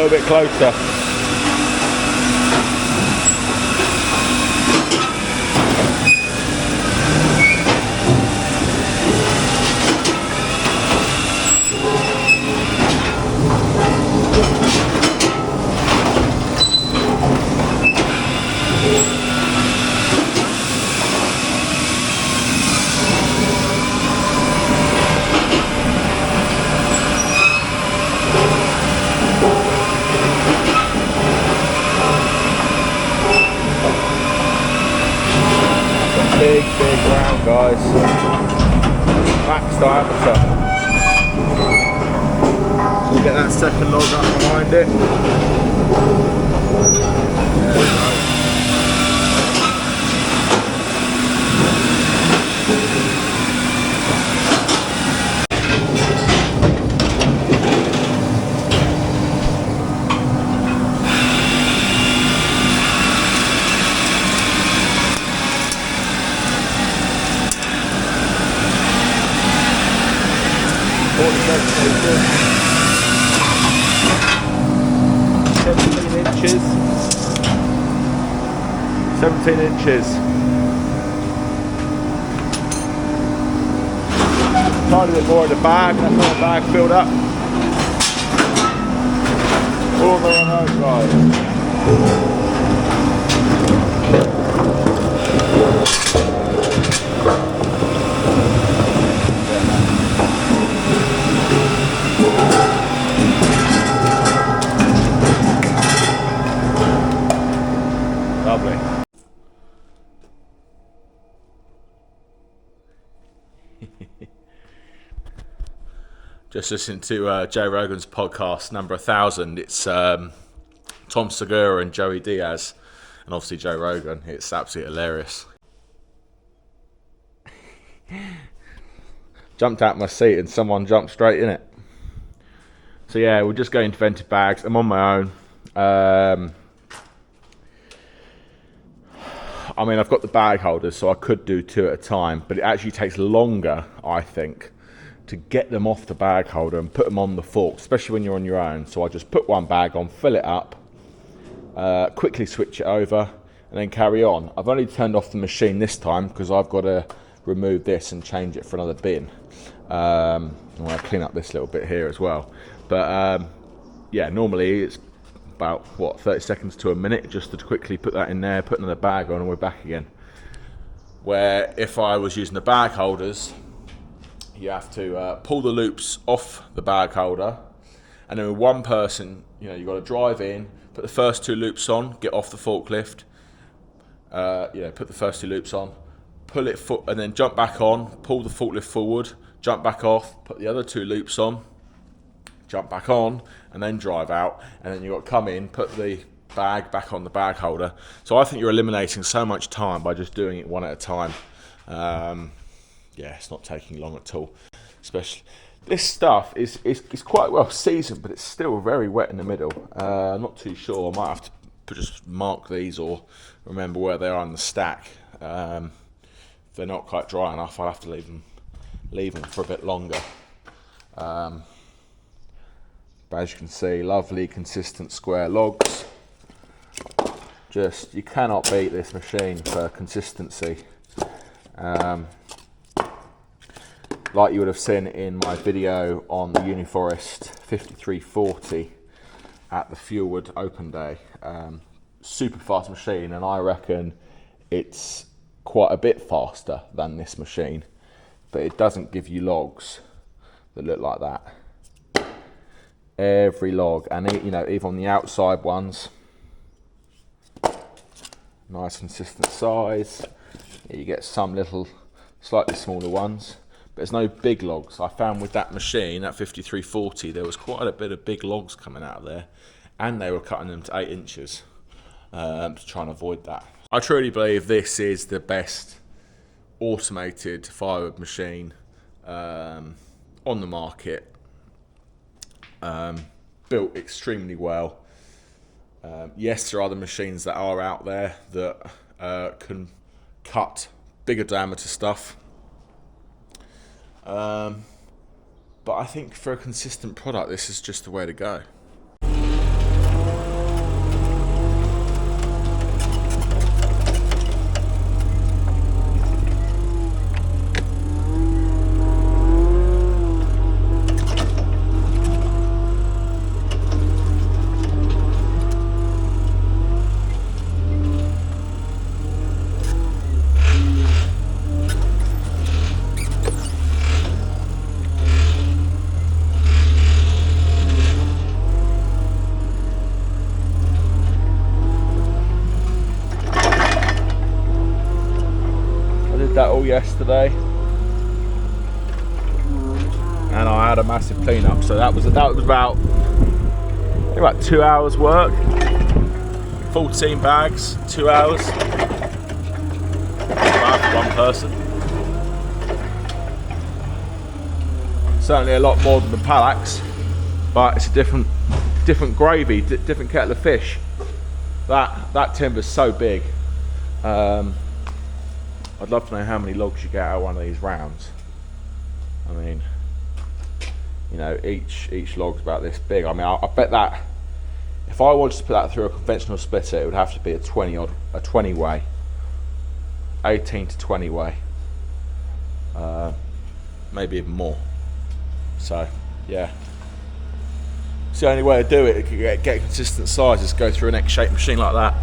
little bit closer. Big round, guys. Max diameter. We'll get that second log up behind it. There we go. Inches. 17 inches. Tiny bit more in the bag, that's how the bag filled up. All the run home, guys. Lovely. Just listening to Joe Rogan's podcast, number 1000. It's Tom Segura and Joey Diaz, and obviously Joe Rogan. It's absolutely hilarious. Jumped out my seat and someone jumped straight in it. So yeah, we're just going to vented bags. I'm on my own. I mean, I've got the bag holders, so I could do 2 at a time, but it actually takes longer, I think, to get them off the bag holder and put them on the fork, especially when you're on your own. So I just put one bag on, fill it up, quickly switch it over, and then carry on. I've only turned off the machine this time because I've got to remove this and change it for another bin. I want to clean up this little bit here as well. But yeah, normally it's about 30 seconds to a minute just to quickly put that in there, put another bag on, and we're back again. Where if I was using the bag holders, you have to pull the loops off the bag holder, and then with one person, you've got to drive in, put the first 2 loops on, get off the forklift, put the first 2 loops on, pull it and then jump back on, pull the forklift forward, jump back off, put the other 2 loops on, jump back on, and then drive out, and then you've got to come in, put the bag back on the bag holder. So I think you're eliminating so much time by just doing it one at a time. Yeah, it's not taking long at all. Especially this stuff is quite well seasoned, but it's still very wet in the middle. I'm not too sure. I might have to just mark these or remember where they are in the stack. If they're not quite dry enough, I'll have to leave them for a bit longer. But as you can see, lovely consistent square logs. You cannot beat this machine for consistency. Like you would have seen in my video on the Uniforest 5340 at the Fuelwood open day. Super fast machine, and I reckon it's quite a bit faster than this machine, but it doesn't give you logs that look like that. Every log, and even on the outside ones, nice consistent size. You get some little slightly smaller ones, but there's no big logs. I found with that machine, that 5340, there was quite a bit of big logs coming out of there, and they were cutting them to 8 inches to try and avoid that. I truly believe this is the best automated firewood machine on the market. Built extremely well. Yes, there are other machines that are out there that can cut bigger diameter stuff, but I think for a consistent product, this is just the way to go. that all yesterday, and I had a massive clean up. So that was about 2 hours work. 14 bags, 2 hours. Bad for one person. Certainly a lot more than the Palax, but it's a different gravy, different kettle of fish. That timber's so big. I'd love to know how many logs you get out of one of these rounds. I mean, you know, each log's about this big. I mean, I bet that if I wanted to put that through a conventional splitter, it would have to be a 20 way, 18 to 20 way, maybe even more. So yeah, it's the only way to do it. Get consistent sizes, go through an X-shaped machine like that.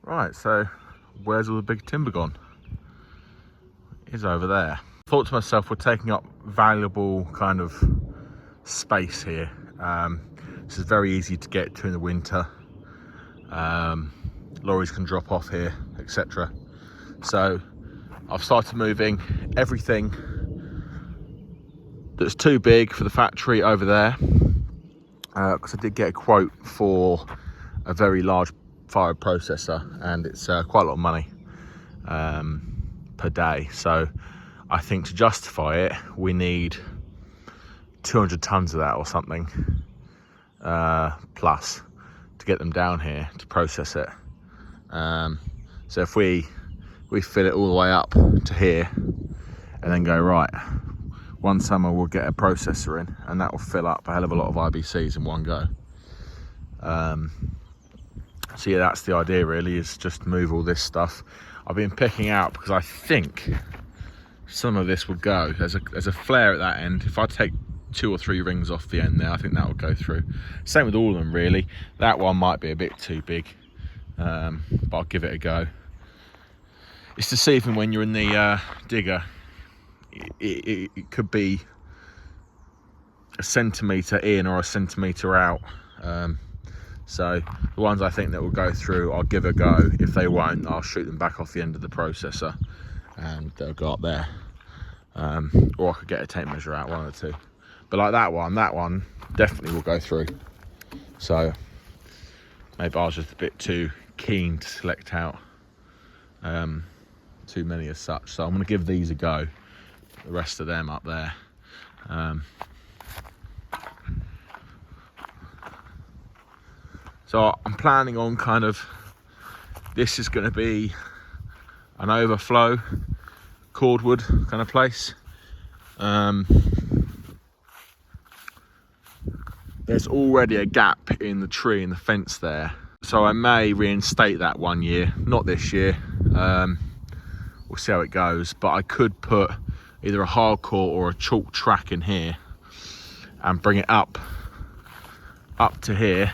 Right, so where's all the big timber gone? It's over there. Thought to myself, we're taking up valuable kind of space here. This is very easy to get to in the winter. Lorries can drop off here, etc. So I've started moving everything that's too big for the factory over there, because I did get a quote for a very large Firewood processor, and it's quite a lot of money per day. So I think to justify it, we need 200 tons of that or something, plus, to get them down here to process it. So if we fill it all the way up to here and then go, right, one summer we'll get a processor in, and that will fill up a hell of a lot of IBCs in one go. So yeah, that's the idea really, is just move all this stuff. I've been picking out because I think some of this will go. There's a flare at that end. If I take 2 or 3 rings off the end there, I think that will go through. Same with all of them really. That one might be a bit too big, but I'll give it a go. It's to see if when you're in the digger, it could be a centimetre in or a centimetre out. So the ones I think that will go through, I'll give a go. If they won't, I'll shoot them back off the end of the processor and they'll go up there. Or I could get a tape measure out, one or two. But like that one definitely will go through. So maybe I was just a bit too keen to select out too many as such. So I'm going to give these a go. The rest of them up there. So I'm planning on kind of, this is going to be an overflow cordwood kind of place. There's already a gap in the tree and the fence there, so I may reinstate that one year, not this year. We'll see how it goes, but I could put either a hardcore or a chalk track in here and bring it up to here.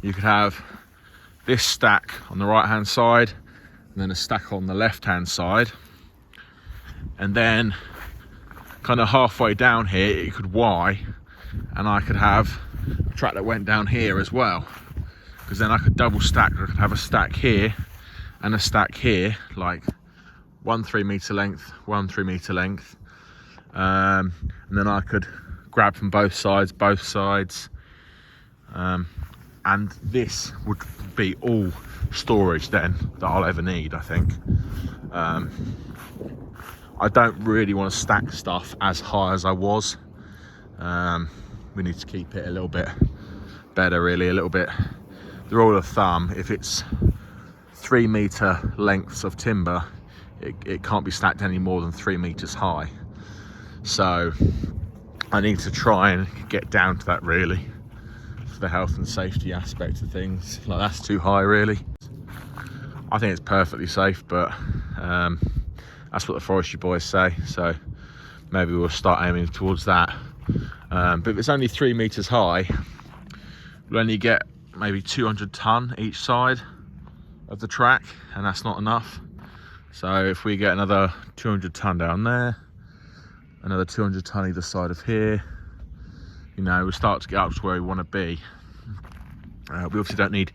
You could have this stack on the right hand side and then a stack on the left hand side, and then kind of halfway down here it could Y, and I could have a track that went down here as well, because then I could double stack. I could have a stack here and a stack here, like one 3 metre length, one 3 metre length, and then I could grab from both sides, and this would be all storage then that I'll ever need, I think. I don't really want to stack stuff as high as I was. We need to keep it a little bit better, really, a little bit. The rule of thumb, if it's 3 metre lengths of timber, it can't be stacked any more than 3 metres high. So I need to try and get down to that, really, for the health and safety aspect of things. Like, that's too high, really. I think it's perfectly safe, but that's what the forestry boys say, so maybe we'll start aiming towards that. But if it's only 3 metres high, we'll only get maybe 200 tonne each side of the track, and that's not enough. So if we get another 200 tonne down there, another 200 tonne either side of here, you know, we'll start to get up to where we want to be. We obviously don't need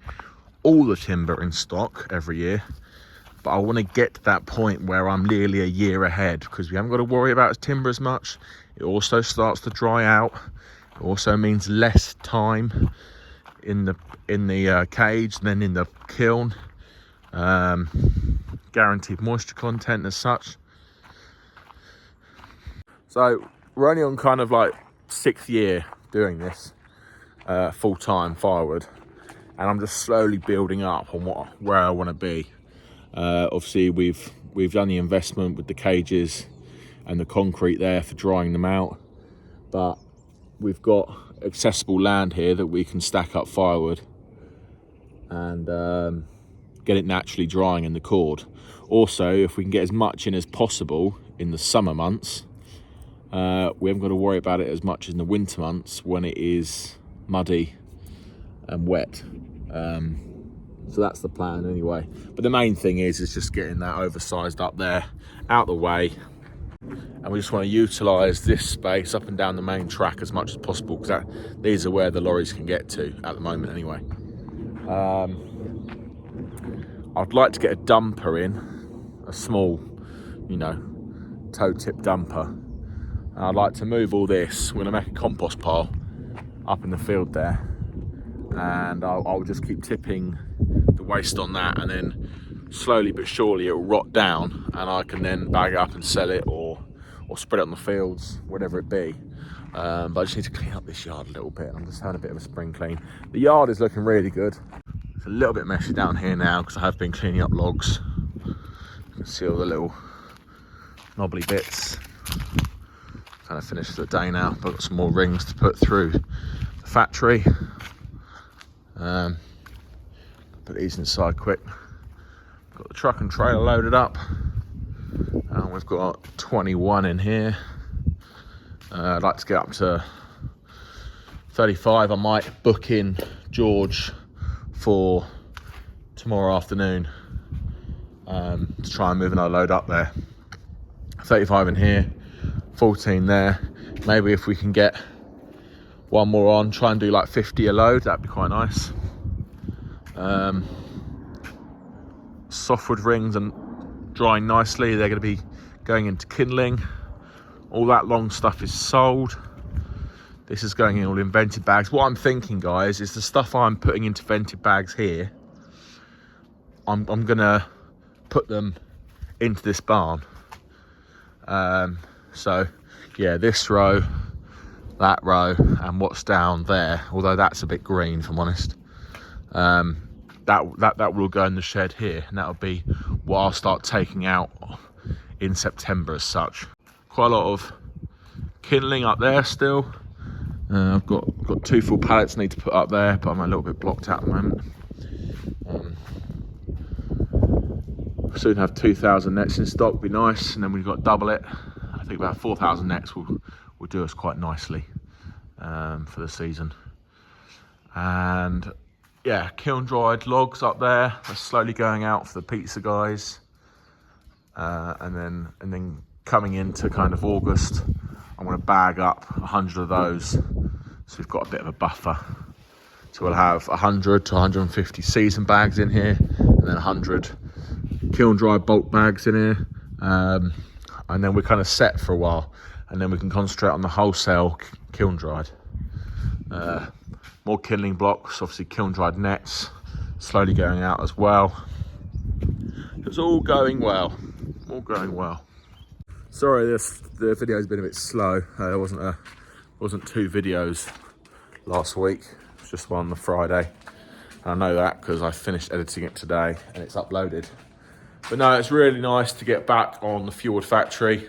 all the timber in stock every year, but I want to get to that point where I'm nearly a year ahead, because we haven't got to worry about timber as much. It also starts to dry out. It also means less time in the cage than in the kiln. Guaranteed moisture content as such. So we're only on kind of like 6th year doing this full-time Firewood, and I'm just slowly building up on where I want to be. Obviously we've done the investment with the cages and the concrete there for drying them out, but we've got accessible land here that we can stack up firewood and get it naturally drying in the cord. Also, if we can get as much in as possible in the summer months, we haven't got to worry about it as much in the winter months when it is muddy and wet. So that's the plan anyway. But the main thing is just getting that oversized up there, out the way. And we just want to utilise this space up and down the main track as much as possible, because these are where the lorries can get to at the moment anyway. I'd like to get a dumper in, a small, you know, toe tip dumper. And I'd like to move all this. We're going to make a compost pile up in the field there, and I'll just keep tipping the waste on that, and then slowly but surely it will rot down, and I can then bag it up and sell it, or spread it on the fields, whatever it be. But I just need to clean up this yard a little bit. I'm just having a bit of a spring clean. The yard is looking really good. It's a little bit messy down here now because I have been cleaning up logs. You can see all the little knobbly bits. Kind of finished for the day now, but I've got some more rings to put through the factory. Put these inside quick. Got the truck and trailer loaded up, and we've got 21 in here. I'd like to get up to 35. I might book in George for tomorrow afternoon to try and move another load up there. 35 in here, 14 there. Maybe if we can get one more on, try and do like 50 a load, that'd be quite nice. Softwood rings and drying nicely. They're going to be going into kindling. All that long stuff is sold. This is going in all in vented bags. What I'm thinking, guys, is the stuff I'm putting into vented bags here, I'm gonna put them into this barn. So yeah, this row, that row, and what's down there, although that's a bit green if I'm honest, that will go in the shed here, and that'll be what I'll start taking out in September as such. Quite a lot of kindling up there still. I've got 2 full pallets I need to put up there, but I'm a little bit blocked out at the moment. Soon have 2,000 nets in stock, be nice, and then we've got to double it. I think about 4,000 nets will do us quite nicely for the season. And yeah, kiln dried logs up there. They're slowly going out for the pizza guys, and then coming into kind of August, I'm going to bag up 100 of those, so we've got a bit of a buffer. So we'll have 100 to 150 season bags in here, and then 100 kiln dry bulk bags in here, and then we're kind of set for a while, and then we can concentrate on the wholesale kiln dried. More kindling blocks, obviously kiln dried nets slowly going out as well. It's all going well, all going well. Sorry, the video's been a bit slow. There wasn't 2 videos last week. It was just one on the Friday. And I know that because I finished editing it today and it's uploaded. But no, it's really nice to get back on the Fuelwood factory.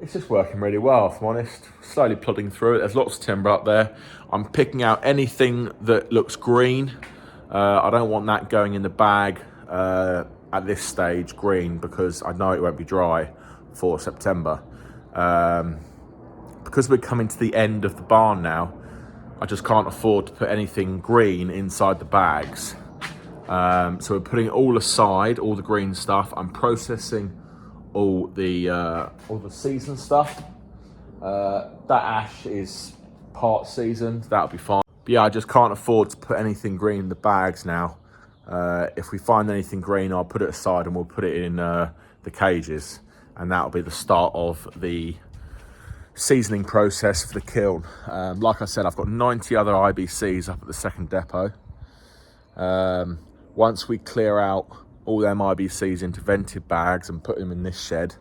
It's just working really well, if I'm honest. Slowly plodding through it. There's lots of timber up there. I'm picking out anything that looks green. I don't want that going in the bag at this stage, green, because I know it won't be dry for September. Because we're coming to the end of the barn now, I just can't afford to put anything green inside the bags. So we're putting it all aside, all the green stuff. I'm processing all the season stuff. That ash is part seasoned, that'll be fine. But yeah, I just can't afford to put anything green in the bags now. If we find anything green, I'll put it aside and we'll put it in the cages, and that'll be the start of the seasoning process for the kiln. Like I said, I've got 90 other IBCs up at the second depot. Once we clear out all them IBCs into vented bags and put them in this shed,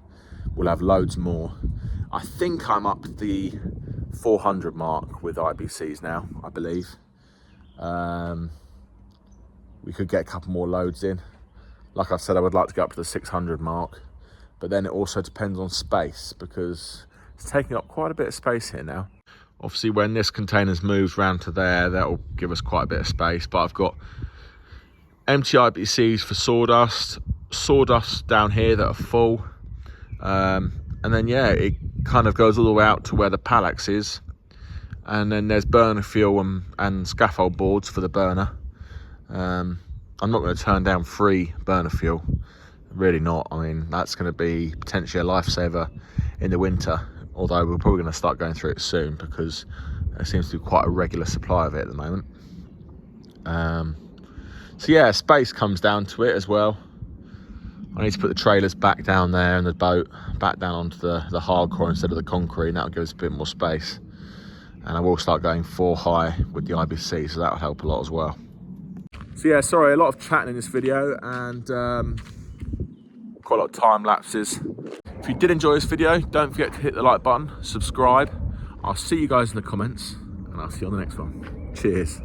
we'll have loads more. I think I'm up the 400 mark with IBCs now, I believe. We could get a couple more loads in. Like I said, I would like to go up to the 600 mark, but then it also depends on space, because it's taking up quite a bit of space here now. Obviously, when this container's moved round to there, that'll give us quite a bit of space, but I've got empty IBCs for sawdust down here that are full. And then, yeah, it kind of goes all the way out to where the Palax is. And then there's burner fuel and scaffold boards for the burner. I'm not going to turn down free burner fuel. Really not. I mean, that's going to be potentially a lifesaver in the winter. Although we're probably going to start going through it soon, because there seems to be quite a regular supply of it at the moment. So yeah, space comes down to it as well. I need to put the trailers back down there and the boat back down onto the hardcore instead of the concrete, and that'll give us a bit more space. And I will start going 4 high with the IBC, so that'll help a lot as well. So yeah, sorry, a lot of chatting in this video, and quite a lot of time lapses. If you did enjoy this video, don't forget to hit the like button, subscribe. I'll see you guys in the comments, and I'll see you on the next one. Cheers.